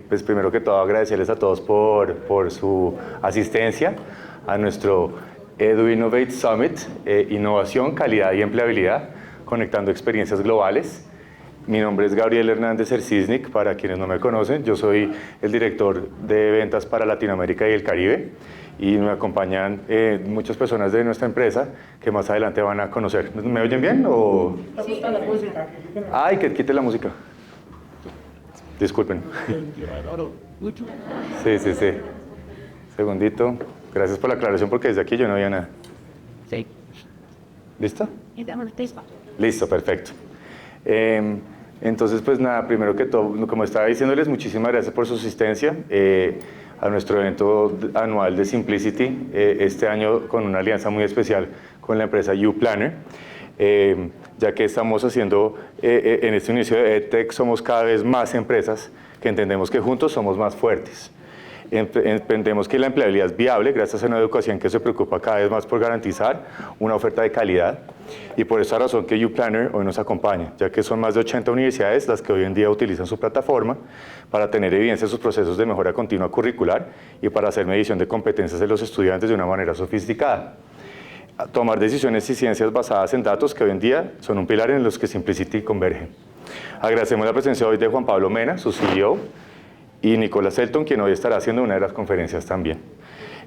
Pues primero que todo agradecerles a todos por su asistencia a nuestro EduInnovate Summit, innovación, calidad y empleabilidad, conectando experiencias globales. Mi nombre es Gabriel Hernández Erzisnik, para quienes no me conocen, yo soy el director de ventas para Latinoamérica y el Caribe y me acompañan muchas personas de nuestra empresa que más adelante van a conocer. ¿Me oyen bien? O... Sí. La música. Ay, que quite la música. Disculpen. Sí. Segundito. Gracias por la aclaración porque desde aquí yo no había nada. Sí. ¿Listo? Listo, perfecto. Entonces, pues nada, primero que todo, como estaba diciéndoles, muchísimas gracias por su asistencia a nuestro evento anual de Symplicity, este año con una alianza muy especial con la empresa YouPlanner. Ya que estamos haciendo en este inicio de EdTech, somos cada vez más empresas que entendemos que juntos somos más fuertes. Entendemos que la empleabilidad es viable gracias a una educación que se preocupa cada vez más por garantizar una oferta de calidad, y por esa razón que YouPlanner hoy nos acompaña, ya que son más de 80 universidades las que hoy en día utilizan su plataforma para tener evidencia de sus procesos de mejora continua curricular y para hacer medición de competencias de los estudiantes de una manera sofisticada. Tomar decisiones y ciencias basadas en datos que hoy en día son un pilar en los que Symplicity converge. Agradecemos la presencia hoy de Juan Pablo Mena, su CEO, y Nicolás Elton, quien hoy estará haciendo una de las conferencias también.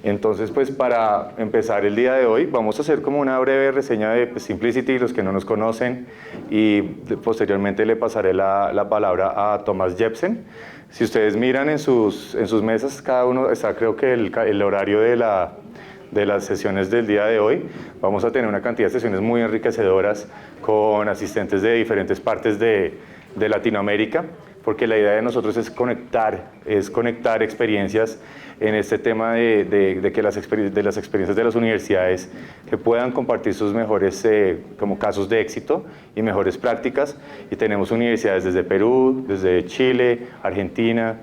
Entonces, pues para empezar el día de hoy, vamos a hacer como una breve reseña de Symplicity, los que no nos conocen, y posteriormente le pasaré la palabra a Thomas Jepsen. Si ustedes miran en sus mesas, cada uno está, creo que el horario de las sesiones del día de hoy. Vamos a tener una cantidad de sesiones muy enriquecedoras con asistentes de diferentes partes de Latinoamérica, porque la idea de nosotros es conectar experiencias en este tema de las experiencias de las universidades, que puedan compartir sus mejores como casos de éxito y mejores prácticas. Y tenemos universidades desde Perú, desde Chile, Argentina,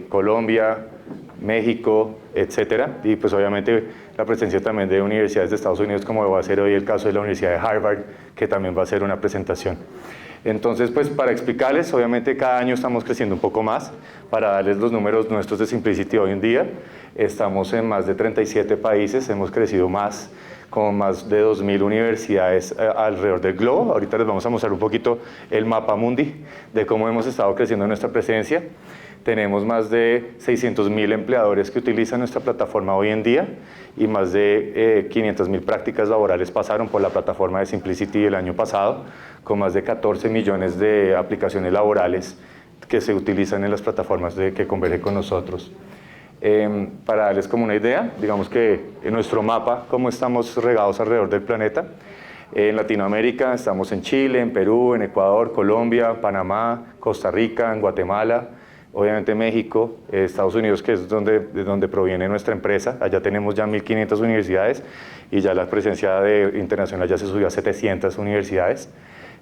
Colombia, México, etcétera, y pues obviamente la presencia también de universidades de Estados Unidos, como va a ser hoy el caso de la Universidad de Harvard, que también va a hacer una presentación. Entonces, pues para explicarles, obviamente cada año estamos creciendo un poco más. Para darles los números nuestros de Symplicity hoy en día, estamos en más de 37 países, hemos crecido más, con más de 2.000 universidades alrededor del globo. Ahorita les vamos a mostrar un poquito el mapa mundi de cómo hemos estado creciendo nuestra presencia. Tenemos más de 600.000 empleadores que utilizan nuestra plataforma hoy en día, y más de 500.000 prácticas laborales pasaron por la plataforma de Symplicity el año pasado, con más de 14 millones de aplicaciones laborales que se utilizan en las plataformas que convergen con nosotros. Para darles como una idea, digamos que en nuestro mapa, cómo estamos regados alrededor del planeta. En Latinoamérica estamos en Chile, en Perú, en Ecuador, Colombia, Panamá, Costa Rica, en Guatemala, obviamente México, Estados Unidos, que es de donde proviene nuestra empresa. Allá tenemos ya 1.500 universidades y ya la presencia internacional ya se subió a 700 universidades.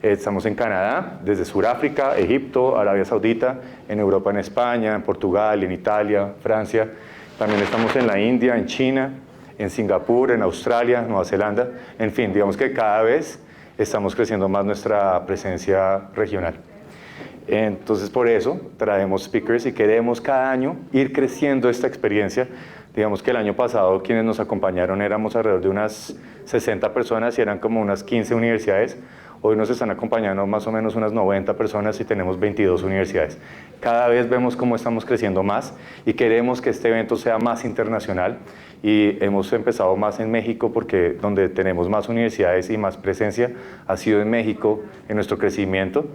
Estamos en Canadá, desde Sudáfrica, Egipto, Arabia Saudita, en Europa, en España, en Portugal, en Italia, Francia. También estamos en la India, en China, en Singapur, en Australia, Nueva Zelanda. En fin, digamos que cada vez estamos creciendo más nuestra presencia regional. Entonces, por eso traemos speakers y queremos cada año ir creciendo esta experiencia. Digamos que el año pasado quienes nos acompañaron éramos alrededor de unas 60 personas y eran como unas 15 universidades. Hoy nos están acompañando más o menos unas 90 personas y tenemos 22 universidades. Cada vez vemos cómo estamos creciendo más y queremos que este evento sea más internacional, y hemos empezado más en México porque donde tenemos más universidades y más presencia ha sido en México en nuestro crecimiento.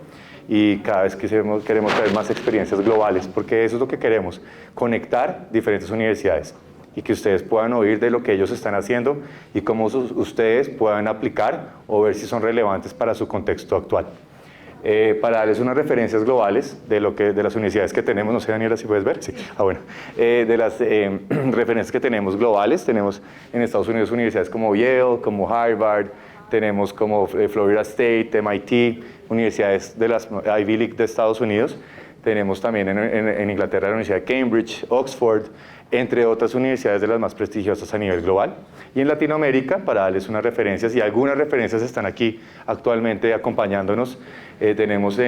Y cada vez queremos traer más experiencias globales, porque eso es lo que queremos, conectar diferentes universidades y que ustedes puedan oír de lo que ellos están haciendo y cómo ustedes puedan aplicar o ver si son relevantes para su contexto actual. Para darles unas referencias globales de las universidades que tenemos, no sé, Daniela, si puedes ver. Sí. De las referencias que tenemos globales, tenemos en Estados Unidos universidades como Yale, como Harvard, tenemos como Florida State, MIT, universidades de las Ivy League de Estados Unidos. tenemos también en Inglaterra la Universidad de Cambridge, Oxford, entre otras universidades de las más prestigiosas a nivel global. Y en Latinoamérica, para darles unas referencias, y algunas referencias están aquí actualmente acompañándonos, tenemos,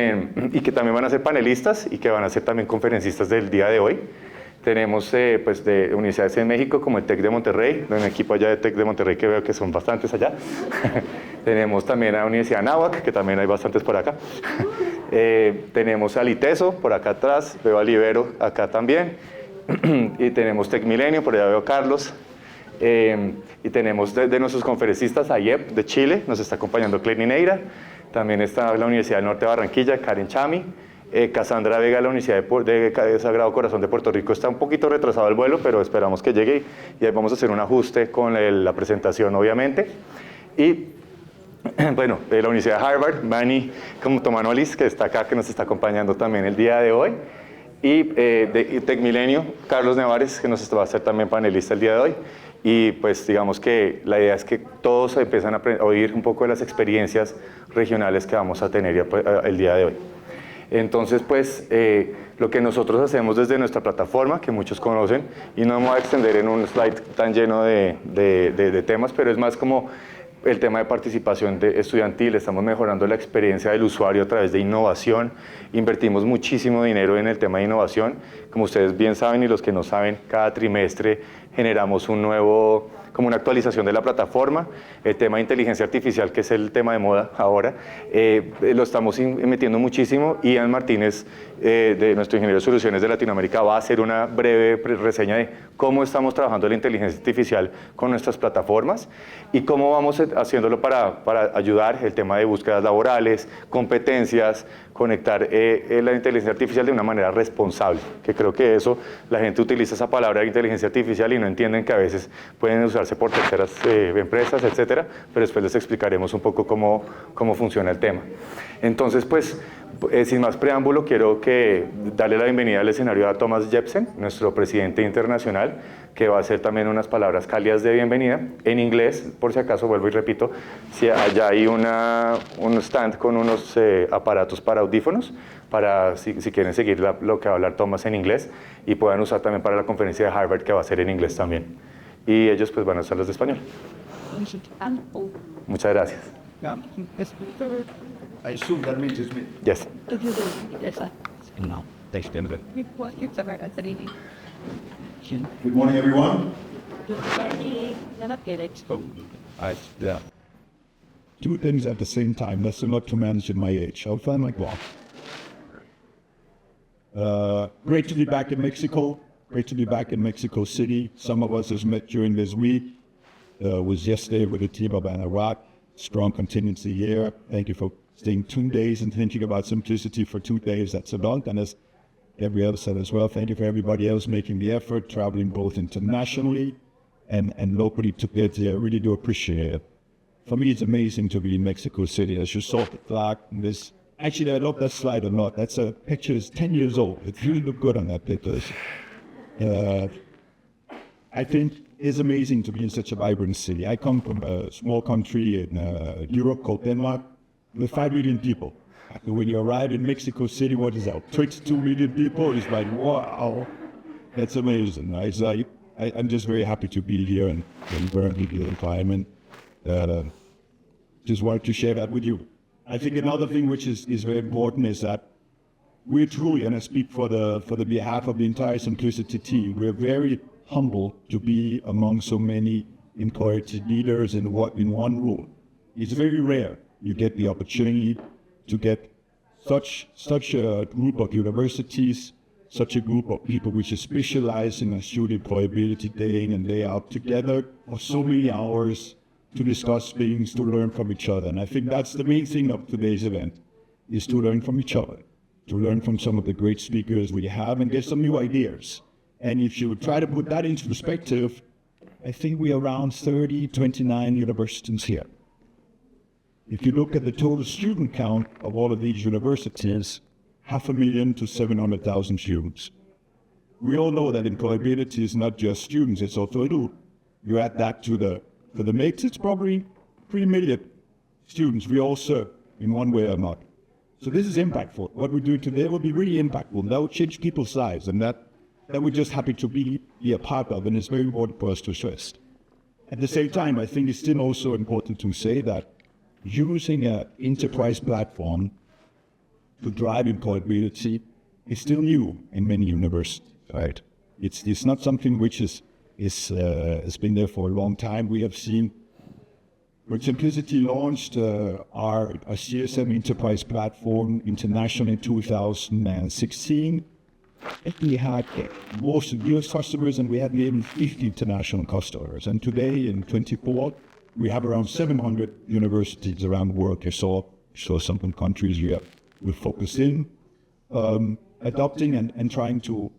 y que también van a ser panelistas y que van a ser también conferencistas del día de hoy. Tenemos pues de universidades en México como el TEC de Monterrey, un equipo allá de TEC de Monterrey que veo que son bastantes allá. Tenemos también a la Universidad de Anáhuac, que también hay bastantes por acá. Tenemos al ITESO por acá atrás, veo al Ibero acá también. Y tenemos TEC Milenio, por allá veo a Carlos. Y tenemos de nuestros conferencistas a IEP de Chile, nos está acompañando Cleni Neira. También está la Universidad del Norte de Barranquilla, Karen Chami. Cassandra Vega de la Universidad de Sagrado Corazón de Puerto Rico está un poquito retrasado el vuelo, pero esperamos que llegue y ahí vamos a hacer un ajuste con la presentación, obviamente. Y bueno, de la Universidad de Harvard, Manny Tomanolis, que está acá, que nos está acompañando también el día de hoy. Y de Tec Milenio, Carlos Nevares, que nos va a ser también panelista el día de hoy. Y pues digamos que la idea es que todos empiezan a oír un poco de las experiencias regionales que vamos a tener el día de hoy. Entonces, pues, lo que nosotros hacemos desde nuestra plataforma, que muchos conocen, y no me voy a extender en un slide tan lleno de temas, pero es más como el tema de participación estudiantil. Estamos mejorando la experiencia del usuario a través de innovación. Invertimos muchísimo dinero en el tema de innovación. Como ustedes bien saben y los que no saben, cada trimestre generamos como una actualización de la plataforma. El tema de inteligencia artificial, que es el tema de moda ahora, lo estamos metiendo muchísimo. Ian Martínez, de nuestro ingeniero de soluciones de Latinoamérica, va a hacer una breve reseña de cómo estamos trabajando la inteligencia artificial con nuestras plataformas y cómo vamos haciéndolo para ayudar el tema de búsquedas laborales, competencias, conectar la inteligencia artificial de una manera responsable, que creo que eso, la gente utiliza esa palabra de inteligencia artificial y no entienden que a veces pueden usarse por terceras empresas, etcétera, pero después les explicaremos un poco cómo funciona el tema. Entonces, pues, sin más preámbulo, quiero darle la bienvenida al escenario a Thomas Jepsen, nuestro presidente internacional, que va a hacer también unas palabras cálidas de bienvenida en inglés. Por si acaso, vuelvo y repito, si allá hay un stand con unos aparatos para audífonos, para si quieren seguir lo que va a hablar Thomas en inglés, y puedan usar también para la conferencia de Harvard, que va a ser en inglés también. Y ellos pues van a usar los de español. Muchas gracias. I assume that means it's me. Yes. No, thanks, Denver. Good morning, everyone. Yeah. Two things at the same time. That's a lot to manage at my age. I'll find my gloves. Great to be back in Mexico. Great to be back in Mexico City. Some of us has met during this week. Was yesterday with a team of Iraq. Strong contingency here. Thank you for staying 2 days and thinking about Symplicity for 2 days. That's a lot. And as Gabriel said as well, thank you for everybody else making the effort, traveling both internationally and locally to get here. I really do appreciate it. For me, it's amazing to be in Mexico City. As you saw the flag, actually, I love that slide a lot. That's a picture that's 10 years old. It really looked good on that picture. I think it's amazing to be in such a vibrant city. I come from a small country in Europe called Denmark with 5 million people. When you arrive in Mexico City, what is that? 22 million people? It's like, wow, that's amazing. Right? So I'm just very happy to be here and learn the environment. Just wanted to share that with you. I think another thing which is very important is that we're truly, and I speak for the behalf of the entire Symplicity team, we're very humble to be among so many encouraged leaders in one room. It's very rare you get the opportunity to get such a group of universities, such a group of people which is specializing in student employability day in and day out together for so many hours to discuss things, to learn from each other. And I think that's the main thing of today's event, is to learn from each other, to learn from some of the great speakers we have and get some new ideas. And if you try to put that into perspective, I think we're around 29 universities here. If you look at the total student count of all of these universities, 500,000 to 700,000 students. We all know that employability is not just students, it's also youth. You add that for the mates, it's probably 3 million students we all serve in one way or another. So this is impactful. What we're doing today will be really impactful. That will change people's lives, and that we're just happy to be a part of, and it's very important for us to stress. At the same time, I think it's still also important to say that using an enterprise platform to drive employability is still new in many universities, right? It's not something which has been there for a long time. We have seen when Symplicity launched our CSM enterprise platform internationally in 2016. We had most US customers, and we had maybe 50 international customers. And today, in 24, we have around 700 universities around the world. You saw some countries we're focused in, adopting and trying to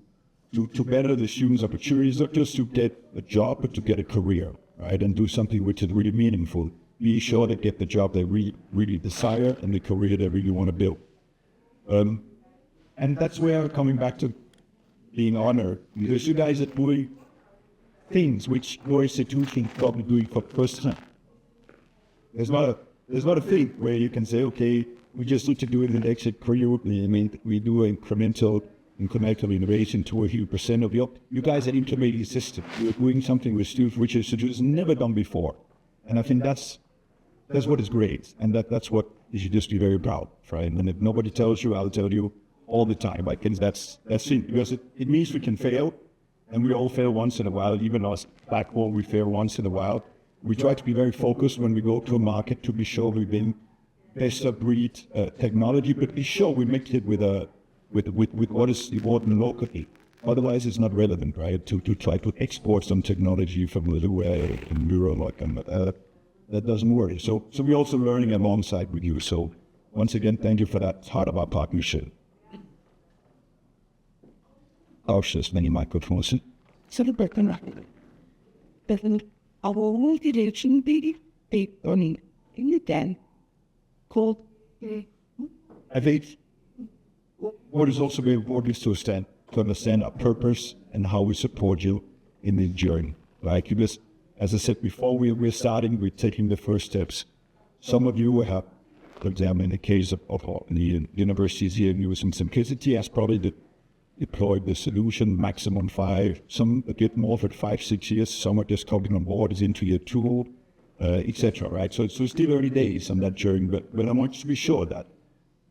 better the students' opportunities, not just to get a job, but to get a career, right? And do something which is really meaningful. Be sure they get the job they really desire and the career they really want to build. And that's where coming back to being honored, because you guys are doing things which your institution probably doing for the first time. There's not a thing where you can say, okay, we just need to do it in exit career. I mean, we do incremental innovation to a few percent of you guys are implementing a system. You're doing something with students which is never done before. And I think that's what is great. And that's what you should just be very proud, right? And if nobody tells you, I'll tell you all the time. I think that's it, because it means we can fail, and we all fail once in a while. Even us back home, we fail once in a while. We try to be very focused when we go to a market to be sure we've been best of breed technology, but be sure we make it with what is important locally. Otherwise, it's not relevant, right? To try to export some technology from the way in Europe, and that doesn't work. So we're also learning alongside with you. So once again, thank you for that part of our partnership. Just many microphones. So the person, our multi-direction be learning in the den called. I think what is also very important is to understand our purpose and how we support you in the journey. Like you just, as I said before, we're taking the first steps. Some of you have, for example, in the case of the universities here using Symplicity, has probably deployed the solution maximum 5, some a bit more for 5-6 years, some are just coming on board, is into year 2, etc. Right? So it's still early days on that journey, but I want you to be sure that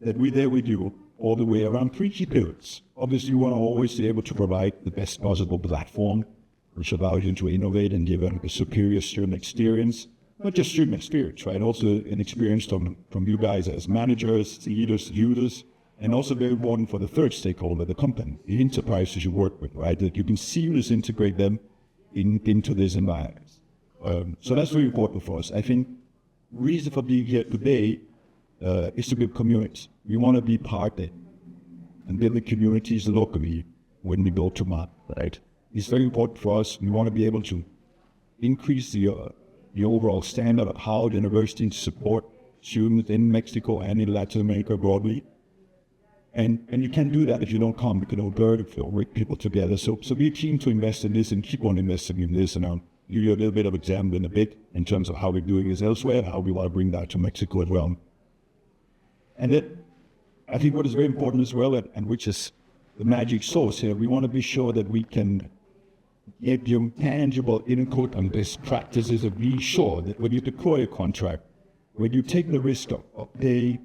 we're there with you all the way around 3 key pillars. Obviously, you want to always be able to provide the best possible platform, which allows you to innovate and give a superior student experience. Not just student experience, right? Also an experience from you guys as managers, leaders, users, and also very important for the third stakeholder, the company, the enterprises you work with, right? That you can seamlessly integrate them into this environment. So that's very important for us. I think reason for being here today is to build communities. We want to be part of it and build the communities locally when we go to market, right? It's very important for us. We want to be able to increase the overall standard of how the universities support students in Mexico and in Latin America broadly. And you can't do that if you don't come, you can bring people together. So we're keen to invest in this and keep on investing in this. And I'll give you a little bit of example in a bit in terms of how we're doing this elsewhere, how we want to bring that to Mexico as well. And then I think what is very important as well, and which is the magic sauce here, we want to be sure that we can get you tangible input on best practices and be sure that when you deploy a contract, when you take the risk of pay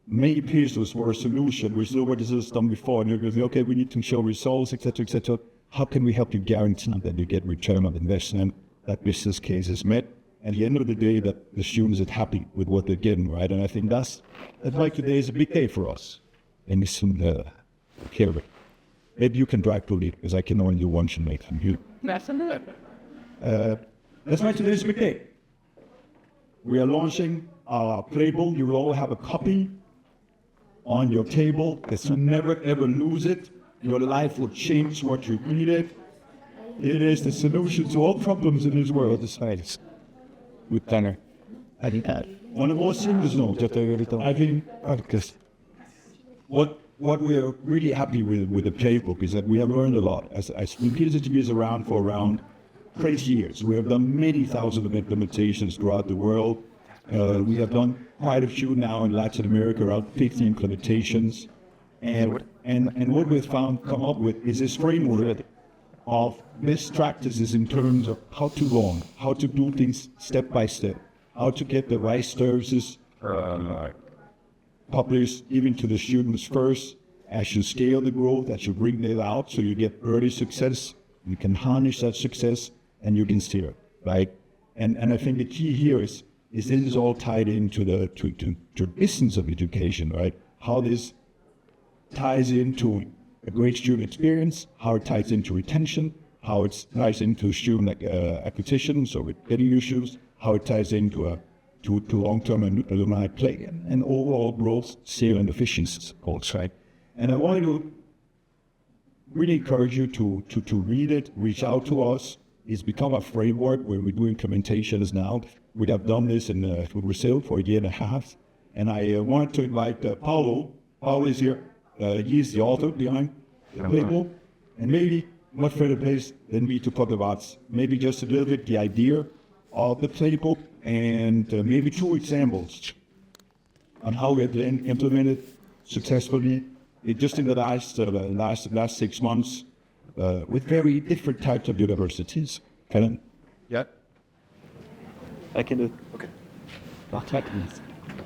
many pesos for a solution, which nobody has done before, and you're going to say, okay, we need to show results, etc. How can we help you guarantee that you get return on investment, that business case is met, and at the end of the day, that the students are happy with what they're getting, right? And I think that's like today is a big day for us. And it's here. Maybe you can drive to lead, because I can only do one and make them you. That's That's why today's a big day. We are launching our playbook. You will all have a copy on your table. So never ever lose it. Your life will change what you read it. It is the solution to all problems in this world. The science. With Tanner. I think one of our seniors know that I think what we are really happy with the playbook is that we have learned a lot. As Symplicity is around for around 20 years. We have done many thousands of implementations throughout the world. We have done quite a few now in Latin America, around 50 implementations. And what we've come up with is this framework of best practices in terms of how to learn, how to do things step by step, how to get the right services published even to the students first, as you scale the growth, as you bring it out, so you get early success, you can harness that success, and you can steer it, right? And I think the key here is this is all tied into the to essence of education, right? How this ties into a great student experience, how it ties into retention, how it ties into student acquisition, so with getting issues, how it ties into to long-term alumni play, and overall growth, sale, and efficiency goals, right? And I want to really encourage you to read it, reach out to us. It's become a framework where we do implementations now. We have done this in Brazil for a year and a half. And I want to invite Paulo. Paulo is here. He's the author behind the playbook. And maybe what further place than me to talk about maybe just a little bit the idea of the playbook and maybe 2 examples on how we have been implemented successfully just in the last 6 months with very different types of universities. Can Yeah. I can do it. Okay.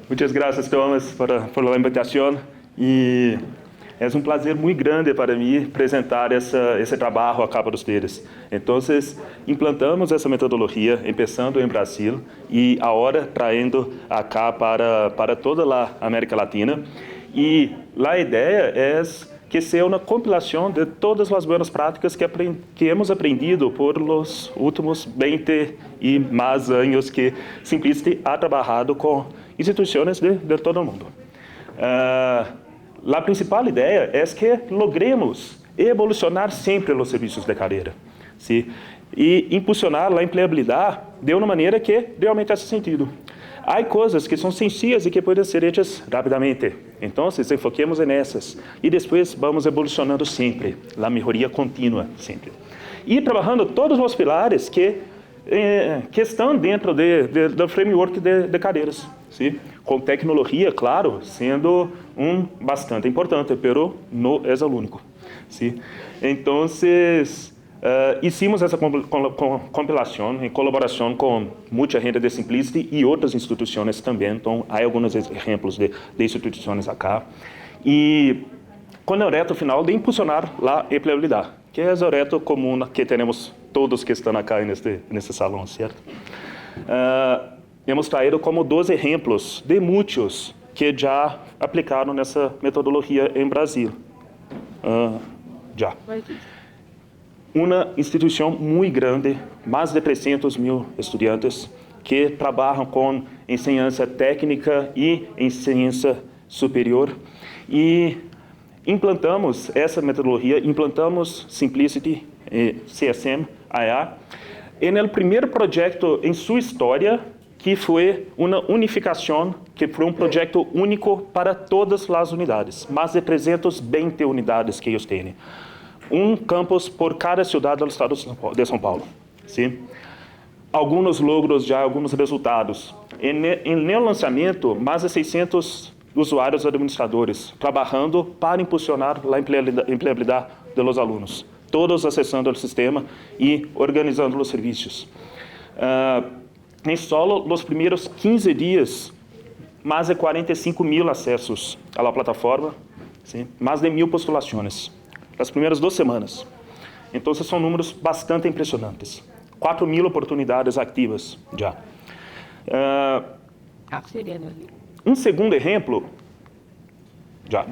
Muchas gracias, Thomas, por la invitación. E é um prazer muito grande para mim apresentar esse trabalho acá para vocês. Então, implantamos essa metodologia, começando em Brasil e agora trazendo acá para toda a América Latina. E a ideia é que seja uma compilação de todas as boas práticas que hemos aprendido por os últimos 20 e mais anos que Symplicity ha trabalhado com instituições de todo o mundo. A principal ideia é que logremos evolucionar sempre os serviços de carreira, sim? E impulsionar a empleabilidade de uma maneira que realmente faz sentido. Há coisas que são sencillas e que podem ser feitas rapidamente. Então, enfoquemos nessas. E depois vamos evolucionando sempre. A melhoria contínua sempre. E trabalhando todos os pilares que estão dentro do framework de carreiras. Sim? Com tecnologia, claro, sendo bastante importante, pero não é o único. Sim? Então, hicimos essa compilação em colaboração com muita gente de Symplicity e outras instituições também. Então, há alguns exemplos de instituições acá. E com o reto final de impulsionar a empleabilidade, que é o reto comum que temos todos que estão acá nesse salão, certo? Hemos traído como 2 exemplos de muitos que já aplicaram nessa metodologia em Brasil. Já. Uma instituição muito grande, mais de 300 mil estudantes, que trabalham com ensinança técnica e ensinança superior. E implantamos essa metodologia, implantamos Symplicity, CSM, AA, no primeiro projeto em sua história, que foi uma unificação, que foi projeto único para todas as unidades, mais de 320 unidades que eles têm. Campus por cada cidade do estado de São Paulo. Sim? Alguns logros já, alguns resultados. No lançamento, mais de 600 usuários administradores trabalhando para impulsionar a empleabilidade dos alunos, todos acessando o sistema e organizando os serviços. Em solo, nos primeiros 15 dias, mais de 45 mil acessos à plataforma, sim? Mais de 1.000 postulações. As primeiras 2 semanas. Então, são números bastante impressionantes. 4.000 oportunidades ativas já. Segundo exemplo... Já.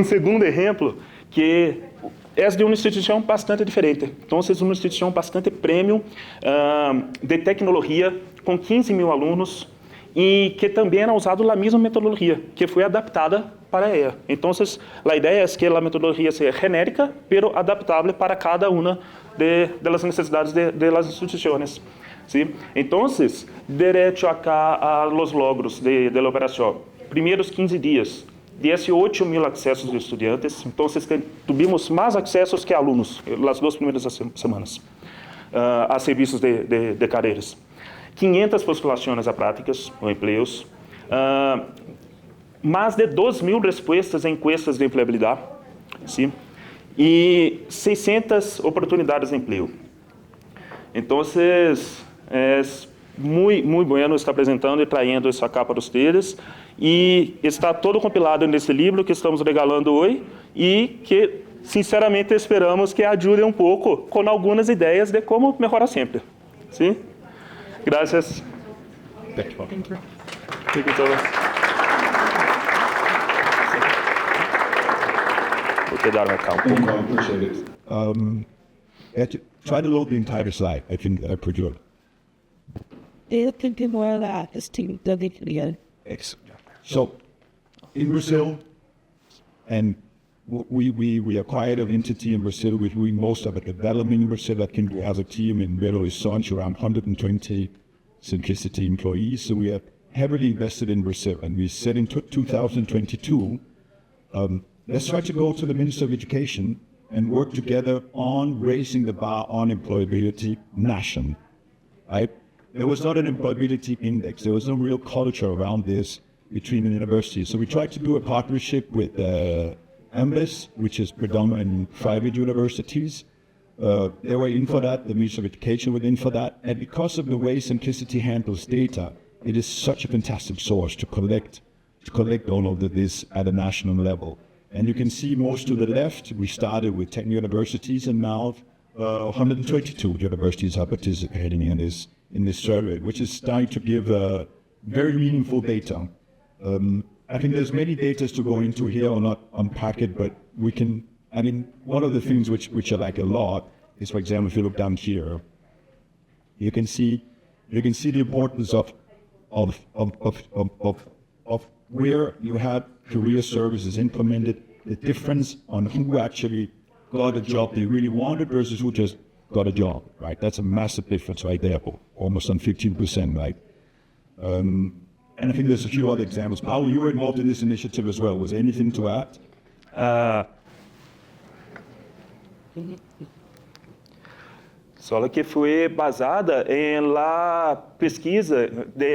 Segundo exemplo que é de uma instituição bastante diferente. Então, é uma instituição bastante premium de tecnologia, com 15.000 alunos, e que também era usado a mesma metodologia, que foi adaptada para ela. Então, a ideia é que a metodologia seja genérica, pero adaptável para cada uma das necessidades das instituições. ¿Sí? Então, direto acá a los logros da operação. Primeiros 15 dias, 18.000 acessos de estudantes. Então, tivemos mais acessos que alunos nas 2 primeiras semanas a serviços de carreiras. 500 postulações a práticas ou empregos, mais de 2.000 respostas em encuestas de empleabilidade, sim? E 600 oportunidades de emprego. Então, é muito bueno estar apresentando e traindo essa capa dos vocês, e está todo compilado nesse livro que estamos regalando hoje, e que, sinceramente, esperamos que ajude um pouco com algumas ideias de como melhorar sempre. Sim? Graças. Thank you. Vou quedar na calma. I appreciate it. Try to load the entire slide. I think pretty good. Excellent. So, in Brazil, and we acquired an entity in Brazil. We're doing most of the development in Brazil. I think we have a team in Belo Horizonte, around 120 Symplicity employees. So we are heavily invested in Brazil. And we said in 2022, let's try to go to the Minister of Education and work together on raising the bar on employability nationally. Right? There was not an employability index. There was no real culture around this between the universities. So we tried to do a partnership with AMBES, which is predominantly private universities. They were in for that. The Ministry of Education was in for that. And because of the way Symplicity handles data, it is such a fantastic source to collect all of this at a national level. And you can see most to the left, we started with 10 universities, and now 122 universities are participating in this survey, which is starting to give very meaningful data. I think there's many data to go into here or not unpack it, but we can. I mean, one of the things which I like a lot is, for example, if you look down here, you can see the importance of where you had career services implemented, the difference on who actually got a job they really wanted versus who just got a job, right? That's a massive difference right there, almost on 15%, right? And I think there's a few other examples. Paulo, you were involved in this initiative as well. Was there anything to add? Só que foi basada em la pesquisa,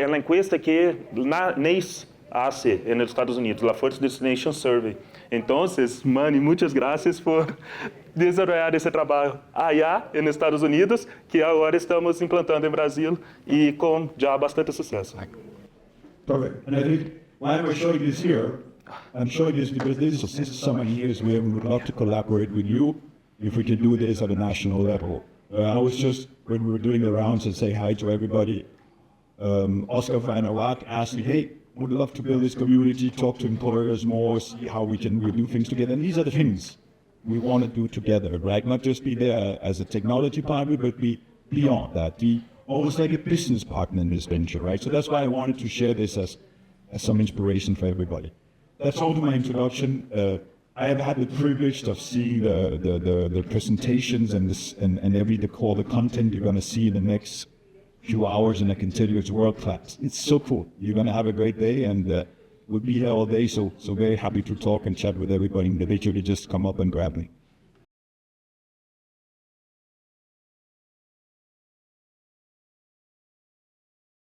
na encuesta que na NACE hace nos Estados Unidos, la First Destination Survey. Então, Mani, muitas graças por desenvolver esse trabalho allá nos Estados Unidos, que agora estamos implantando em Brasil e com já bastante sucesso. Perfect. And I think why we're showing this here, I'm showing this because this is some years where we would love to collaborate with you if we can do this at a national level. I was just, when we were doing the rounds and say hi to everybody, Oscar Van Awak asked me, hey, would love to build this community, talk to employers more, see how we do things together. And these are the things we want to do together, right? Not just be there as a technology partner, but be beyond that, be almost like a business partner in this venture, right? So that's why I wanted to share this as some inspiration for everybody. That's all to my introduction. I have had the privilege of seeing the presentations and the content you're going to see in the next few hours, and I can tell you it's world class. It's so cool. You're going to have a great day, and we'll be here all day, so very happy to talk and chat with everybody individually. Just come up and grab me.